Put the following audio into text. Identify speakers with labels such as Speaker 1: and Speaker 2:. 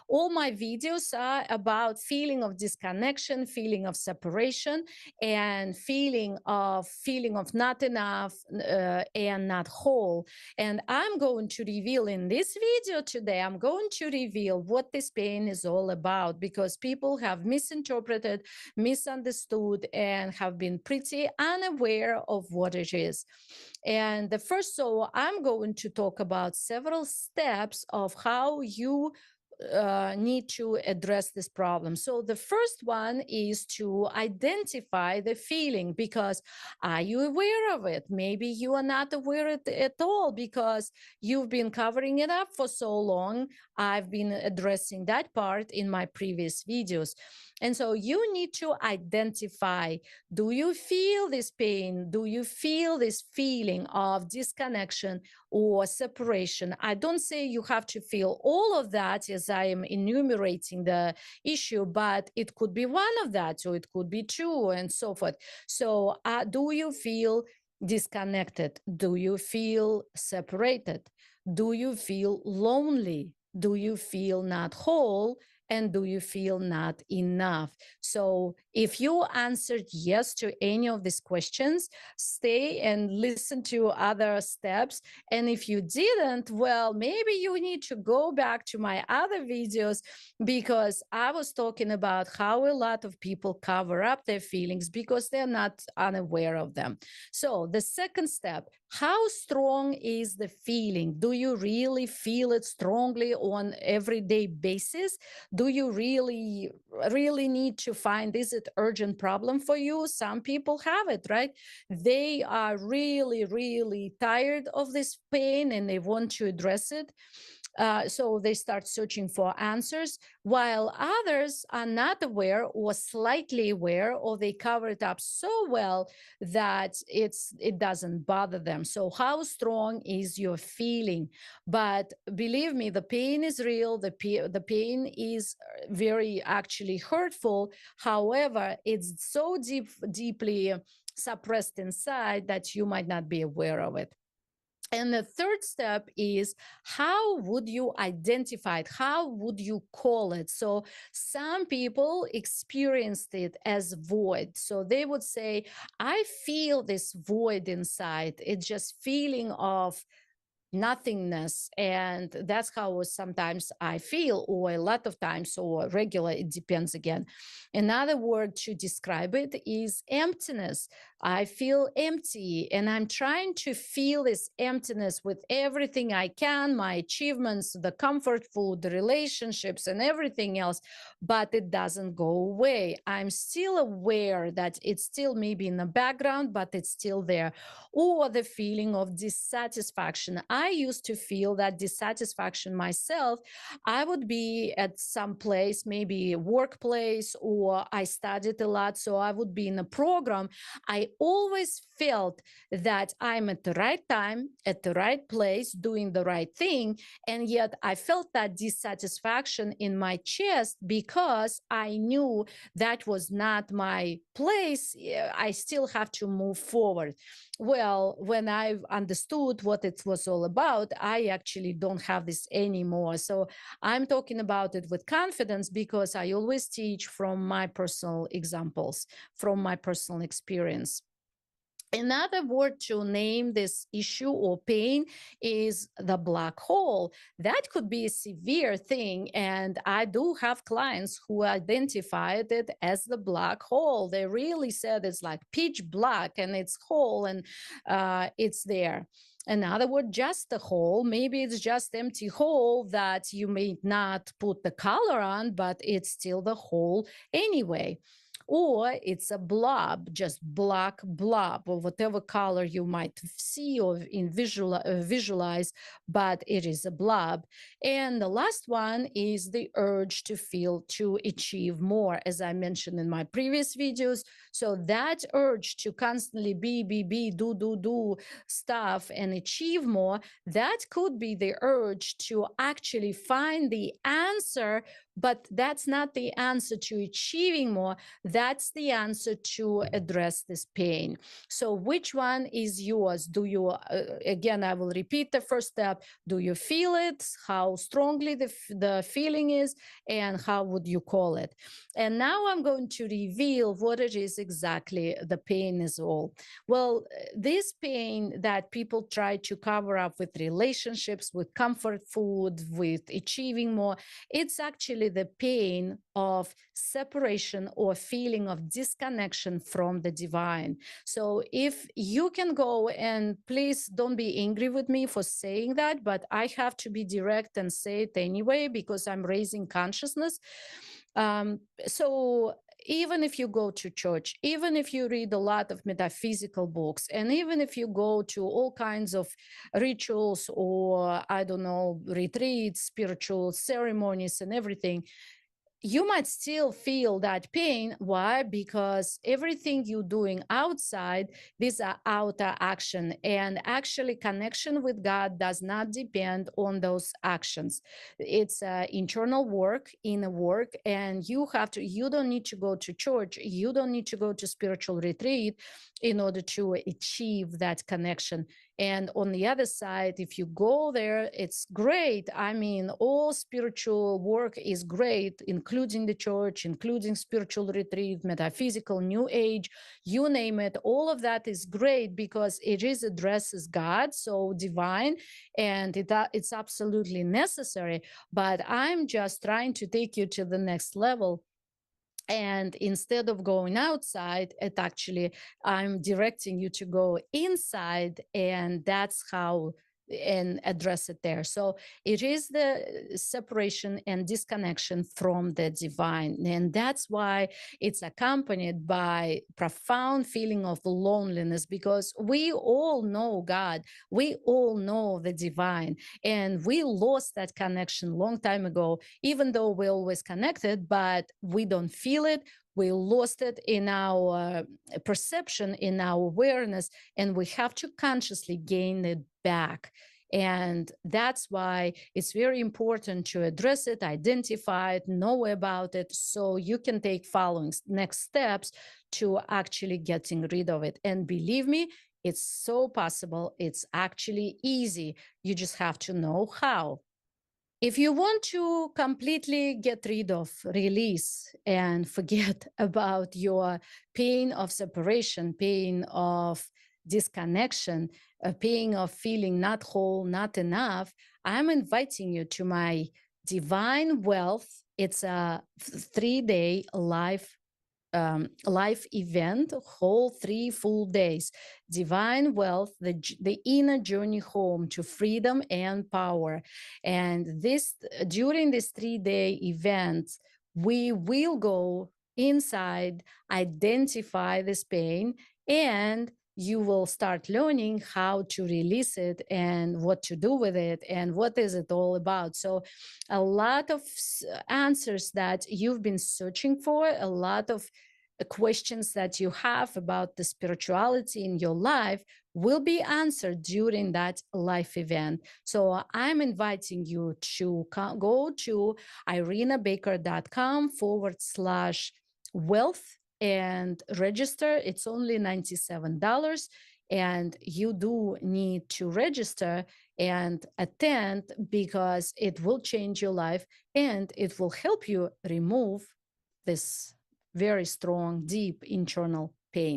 Speaker 1: All my videos are about feeling of disconnection, feeling of separation, and feeling of not enough and not whole. And I'm going to reveal in this video today, I'm going to reveal what this pain is all about, because people have misinterpreted, misunderstood, and have been pretty unaware of what it is. And so I'm going to talk about several steps of how you need to address this problem. So the first one is to identify the feeling, because are you aware of it? Maybe you are not aware of it at all because you've been covering it up for so long. I've been addressing that part in my previous videos. And so you need to identify, do you feel this pain? Do you feel this feeling of disconnection or separation? I don't say you have to feel all of that as I am enumerating the issue, but it could be one of that, or it could be two, and so forth. So do you feel disconnected? Do you feel separated? Do you feel lonely? Do you feel not whole? And do you feel not enough? So if you answered yes to any of these questions, stay and listen to other steps. And if you didn't, well, maybe you need to go back to my other videos, because I was talking about how a lot of people cover up their feelings because they're not unaware of them. So the second step, how strong is the feeling? Do you really feel it strongly on everyday basis? Do you really need to find, is it urgent problem for you? Some people have it, right? They are really tired of this pain and they want to address it. So they start searching for answers, while others are not aware or slightly aware, or they cover it up so well that it doesn't bother them. So how strong is your feeling? But believe me, the pain is real. The pain is very actually hurtful. However, it's so deeply suppressed inside that you might not be aware of it. And the third step is, how would you identify it? How would you call it? So some people experienced it as void. So they would say, I feel this void inside. It's just feeling of nothingness, and that's how sometimes I feel, or a lot of times, or regular, it depends again. Another word to describe it is emptiness. I feel empty, and I'm trying to feel this emptiness with everything I can, my achievements, the comfort food, the relationships, and everything else, but it doesn't go away. I'm still aware that it's still maybe in the background, but it's still there. Or the feeling of dissatisfaction. I used to feel that dissatisfaction myself. I would be at some place, maybe a workplace, or I studied a lot, so I would be in a program. I always felt that I'm at the right time, at the right place, doing the right thing. And yet I felt that dissatisfaction in my chest because I knew that was not my place. I still have to move forward. Well, when I've understood what it was all about, I actually don't have this anymore. So I'm talking about it with confidence because I always teach from my personal examples, from my personal experience. Another word to name this issue or pain is the black hole. That could be a severe thing. And I do have clients who identified it as the black hole. They really said it's like pitch black and it's whole, and it's there. In other words, just a hole. Maybe it's just empty hole that you may not put the color on, but it's still the hole anyway. Or it's a blob, just black blob, or whatever color you might see or visualize, but it is a blob. And the last one is the urge to achieve more, as I mentioned in my previous videos. So that urge to constantly be, do stuff and achieve more, that could be the urge to actually find the answer, but that's not the answer to achieving more. That's the answer to address this pain. So which one is yours? Do you, again, I will repeat the first step. Do you feel it? How strongly the feeling is, and how would you call it? And now I'm going to reveal what it is exactly the pain is all. Well, this pain that people try to cover up with relationships, with comfort food, with achieving more, it's actually the pain of separation or feeling of disconnection from the divine. So if you can go, and please don't be angry with me for saying that, but I have to be direct and say it anyway because I'm raising consciousness. So even if you go to church, even if you read a lot of metaphysical books, and even if you go to all kinds of rituals or, I don't know, retreats, spiritual ceremonies and everything, you might still feel that pain. Why? Because everything you're doing outside, these are outer action, and actually connection with God does not depend on those actions. It's internal work, inner work, and you don't need to go to church, you don't need to go to spiritual retreat in order to achieve that connection. And on the other side, if you go there, it's great. I mean, all spiritual work is great, including the church, including spiritual retreat, metaphysical, new age, you name it. All of that is great because it is addresses God, so divine, and it's absolutely necessary. But I'm just trying to take you to the next level. And instead of going outside, it actually, I'm directing you to go inside, and that's how, and address it there. So it is the separation and disconnection from the divine. And that's why it's accompanied by profound feeling of loneliness, because we all know God, we all know the divine, and we lost that connection long time ago, even though we're always connected, but we don't feel it. We lost it in our perception, in our awareness, and we have to consciously gain it back. And that's why it's very important to address it, identify it, know about it, so you can take following next steps to actually getting rid of it. And believe me, it's so possible. It's actually easy. You just have to know how. If you want to completely get rid of, release, and forget about your pain of separation, pain of disconnection, pain of feeling not whole, not enough, I'm inviting you to my Divine Wealth. It's a 3-day live event, whole 3 full days. Divine Wealth, the inner journey home to freedom and power. And during this 3-day event, we will go inside, identify this pain, and you will start learning how to release it and what to do with it and what is it all about. So a lot of answers that you've been searching for, a lot of questions that you have about the spirituality in your life will be answered during that life event. So I'm inviting you to go to irenabaker.com/wealth and register. It's only $97. And you do need to register and attend, because it will change your life and it will help you remove this very strong, deep internal pain.